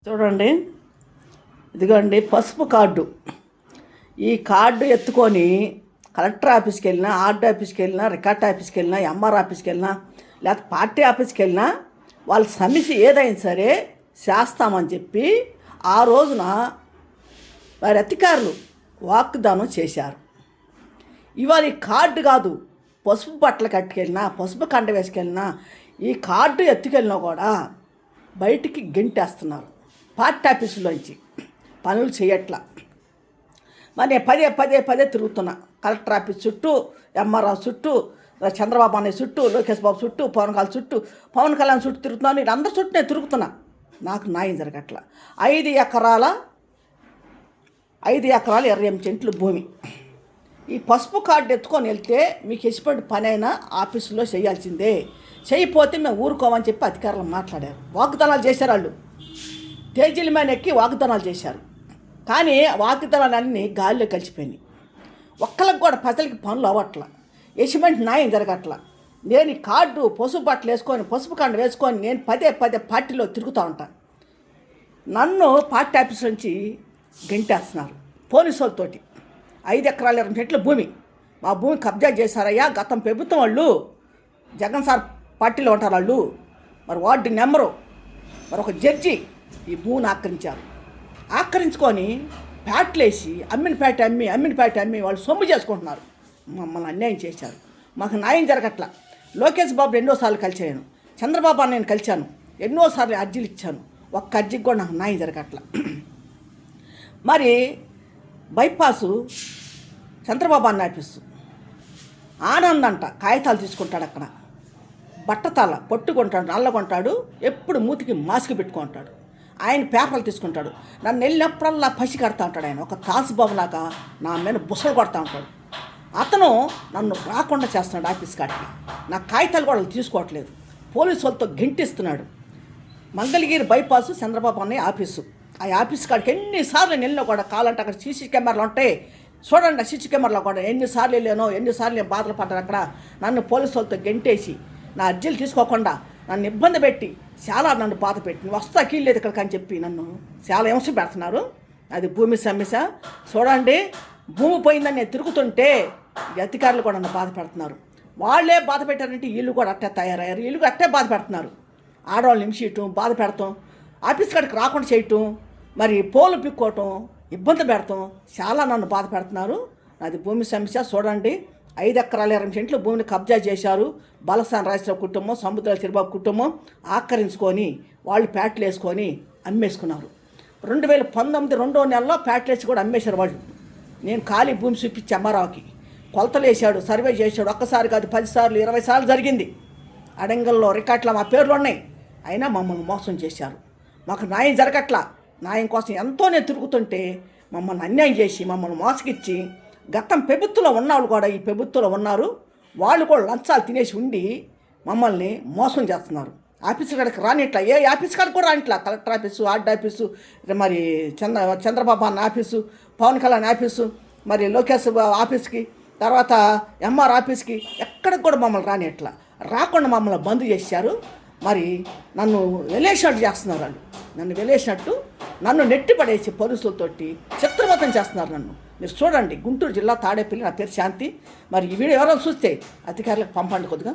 చూడండి, ఇదిగోండి పసుపు కార్డు. ఈ కార్డు ఎత్తుకొని కలెక్టర్ ఆఫీస్కి వెళ్ళినా, ఆర్డీ ఆఫీస్కి వెళ్ళినా, రికార్డ్ ఆఫీస్కి వెళ్ళినా, ఎంఆర్ ఆఫీస్కి వెళ్ళినా, లేకపోతే పార్టీ ఆఫీస్కి వెళ్ళినా వాళ్ళ సమస్య ఏదైనా సరే చేస్తామని చెప్పి ఆ రోజున వారి అధికారులు వాగ్దానం చేశారు. ఇవాళ ఈ కార్డు కాదు, పసుపు బట్టలు కట్టుకెళ్ళినా, పసుపు కండ వేసుకెళ్ళినా, ఈ కార్డు ఎత్తుకెళ్ళినా కూడా బయటికి గెంటేస్తున్నారు. పార్టీ ఆఫీసులోంచి పనులు చేయట్లా. మరి నేను పదే పదే తిరుగుతున్నా. కలెక్టర్ ఆఫీస్ చుట్టూ, ఎంఆర్ఓ చుట్టూ, చంద్రబాబు అన్నయ్య చుట్టూ, లోకేష్ బాబు చుట్టూ, పవన్ కళ్యాణ్ చుట్టూ తిరుగుతున్నాను. వీళ్ళందరి చుట్టూ నేను తిరుగుతున్నా. నాకు న్యాయం జరగట్లా. 5 ఎకరాల 28 సెంట్లు భూమి. ఈ పసుపు కార్డు ఎత్తుకొని వెళ్తే మీకు ఎటువంటి పని అయినా ఆఫీసులో చేయాల్సిందే, చేయకపోతే మేము ఊరుకోమని చెప్పి అధికారులు మాట్లాడారు. వాగ్దానాలు చేశారు. వాళ్ళు తేజీల మీద ఎక్కి వాగ్దానాలు చేశారు. కానీ వాగ్దానాలన్నీ గాలిలో కలిసిపోయినాయి. ఒక్కరికి కూడా ప్రజలకి పనులు అవ్వట్లా, ఎటువంటి న్యాయం జరగట్లా. నేను ఈ కార్డు పసుపు బట్టలు వేసుకొని, పసుపు కండ వేసుకొని నేను పదే పార్టీలో తిరుగుతూ ఉంటాను. నన్ను పార్టీ ఆఫీస్ నుంచి గెంటేస్తున్నారు పోలీసు వాళ్ళతోటి. 5 ఎకరాల 20 సెంట్ల భూమి, మా భూమి కబ్జా చేశారయ్యా గతం ప్రభుత్వం వాళ్ళు. జగన్ సార్ పార్టీలో ఉంటారు వాళ్ళు. మరి వార్డు నెంబరు, మరి ఒక జడ్జి ఈ భూమిని ఆక్రమించుకొని ప్యాట్లేసి అమ్మిన ప్యాట్ అమ్మి వాళ్ళు సొమ్ము చేసుకుంటున్నారు. మమ్మల్ని అన్యాయం చేశారు. మాకు న్యాయం జరగట్లా. లోకేష్ బాబు ఎన్నోసార్లు కలిసాను, చంద్రబాబు నేను కలిశాను, ఎన్నోసార్లు అర్జీలు ఇచ్చాను. ఒక్క అర్జీకి కూడా నాకు న్యాయం జరగట్లా. మరి బైపాసు చంద్రబాబు అన్న ఆఫీసు ఆనందంట కాగితాలు తీసుకుంటాడు. అక్కడ బట్టతల పొట్టుకుంటాడు, నల్లగొంటాడు, ఎప్పుడు మూతికి మాస్క్ పెట్టుకుంటాడు. ఆయన పేపర్లు తీసుకుంటాడు. నన్ను వెళ్ళినప్పుడల్లా పసి కడతా ఉంటాడు. ఆయన ఒక తాసుబాబులాగా నా మీద బుసలు కొడతా ఉంటాడు. అతను నన్ను రాకుండా చేస్తున్నాడు ఆఫీస్ కాడికి. నా కాగితాలు కూడా తీసుకోవట్లేదు. పోలీసు వాళ్ళతో గెంటిస్తున్నాడు. మంగళగిరి బైపాసు చంద్రబాబు అన్నయ్య ఆఫీసు. ఆ ఆఫీస్ కాడికి ఎన్నిసార్లు వెళ్ళినా కూడా కావాలంటే అక్కడ సీసీ కెమెరాలు ఉంటాయి చూడండి. ఆ సీసీ కెమెరాలో కూడా ఎన్నిసార్లు వెళ్ళానో, ఎన్నిసార్లు నేను బాధలు పడ్డాను. అక్కడ నన్ను పోలీసు వాళ్ళతో గెంటేసి నా అర్జీలు తీసుకోకుండా నన్ను ఇబ్బంది పెట్టి చాలా నన్ను బాధ పెట్టి వస్తా కీళ్ళేది ఇక్కడికి అని చెప్పి నన్ను చాలా హింస పెడుతున్నారు. అది భూమి సమస్య. చూడండి, భూమి పోయిందని నేను తిరుగుతుంటే ఈ అధికారులు కూడా నన్ను బాధ పెడుతున్నారు. వాళ్ళే బాధ పెట్టారంటే వీళ్ళు కూడా అట్టే తయారయ్యారు. వీళ్ళు కూడా అట్టే బాధ పెడుతున్నారు. ఆడవాళ్ళు హింసించటం, బాధ పెడతాం, ఆఫీస్ కాడికి రాకుండా చేయటం, మరి పోలు పిక్కోవటం, ఇబ్బంది పెడతాం, చాలా నన్ను బాధ పెడుతున్నారు. అది భూమి సమస్య. చూడండి, 5 ఎకరాల 20 సెంట్లు భూమిని కబ్జా చేశారు. బలసాని రాజేశ్వరరావు కుటుంబం, సముద్రాల చిరబాబు కుటుంబం ఆక్రమించుకొని వాళ్ళు ప్యాట్లు వేసుకొని అమ్మేసుకున్నారు. 2019 2వ నెలలో ప్యాట్లు వేసి కూడా అమ్మేశారు వాళ్ళు. నేను ఖాళీ భూమి చూపించి అమ్మారావుకి కొలతలు వేసాడు, సర్వే చేశాడు. ఒక్కసారి కాదు 10 సార్లు 20 సార్లు జరిగింది. అడంగల్లో రికార్డులో మా పేర్లు ఉన్నాయి. అయినా మమ్మల్ని మోసం చేశారు. మాకు న్యాయం జరగట్లా. న్యాయం కోసం ఎంతో నేను తిరుగుతుంటే మమ్మల్ని అన్యాయం చేసి మమ్మల్ని మోసగిచ్చి గతం ప్రభుత్వంలో ఉన్నవాళ్ళు కూడా ఈ ప్రభుత్వంలో ఉన్నారు. వాళ్ళు కూడా లంచాలు తినేసి ఉండి మమ్మల్ని మోసం చేస్తున్నారు. ఆఫీస్ కాడికి రానిట్లా, ఏ ఆఫీస్ కాడికి కూడా రానిట్లా. కలెక్టర్ ఆఫీసు, ఆర్డీ ఆఫీసు, మరి చంద్రబాబు అన్న ఆఫీసు, పవన్ కళ్యాణ్ ఆఫీసు, మరి లోకేష్ ఆఫీస్కి, తర్వాత ఎంఆర్ ఆఫీస్కి ఎక్కడికి కూడా మమ్మల్ని రానిట్లా. రాకుండా మమ్మల్ని బంద్ చేశారు. మరి నన్ను వెలేసినట్టు చేస్తున్నారు. వాళ్ళు నన్ను వెలేసినట్టు నన్ను నెట్టి పడేసి పోలీసులతోటి చిత్రవతం చేస్తున్నారు నన్ను. మీరు చూడండి, గుంటూరు జిల్లా తాడేపల్లి, నా పేరు శాంతి. మరి ఈ వీడియో ఎవరైనా చూస్తే అధికారులకు పంపండి కొద్దిగా.